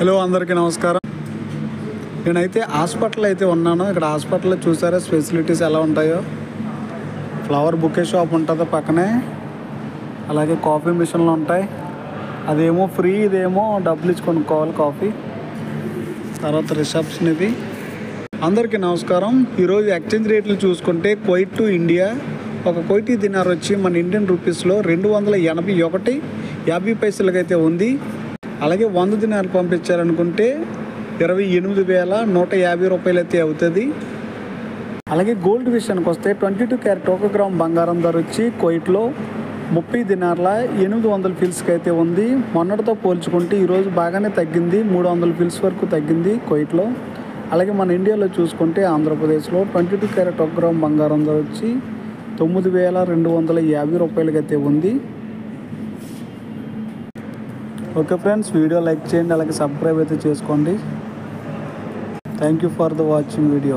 Hello అందరికీ నమస్కారం. నేనైతే హాస్పిటల్ అయితే ఉన్నాను. ఇక్కడ హాస్పిటల్లో చూసారా ఫెసిలిటీస్ ఎలా ఉంటాయో. ఫ్లవర్ బుకే షాప్ ఉంటుంది పక్కనే, అలాగే కాఫీ మిషన్లు ఉంటాయి. అదేమో ఫ్రీ, ఇదేమో డబ్బులు ఇచ్చి కొనుక్కోవాలి కాఫీ. తర్వాత రిసెప్షన్ ఇది. అందరికీ నమస్కారం. ఈరోజు ఎక్స్చేంజ్ రేట్లు చూసుకుంటే కువైట్ టు ఇండియా ఒక కువైటీ దినార్ వచ్చి మన ఇండియన్ రూపీస్లో 281.50 పైసలకైతే ఉంది. అలాగే 100 దినార్లు పంపించారనుకుంటే 28,150 రూపాయలు అయితే అవుతుంది. అలాగే గోల్డ్ విషయానికి వస్తే 22 క్యారెట్ 1 గ్రామ్ బంగారం ధర వచ్చి కువైట్లో 30 దినార్ల 800 ఫిల్స్కి అయితే ఉంది. మొన్నటితో పోల్చుకుంటే ఈరోజు బాగానే తగ్గింది, 300 ఫిల్స్ వరకు తగ్గింది కువైట్లో. అలాగే మన ఇండియాలో చూసుకుంటే ఆంధ్రప్రదేశ్లో 22 క్యారెట్ 1 గ్రామ్ బంగారం ధర వచ్చి 9,250 రూపాయలకి అయితే ఉంది. ఓకే ఫ్రెండ్స్, వీడియో లైక్ చేయండి, అలాగే సబ్స్క్రైబ్ అయితే చేసుకోండి. Thank you for the watching video.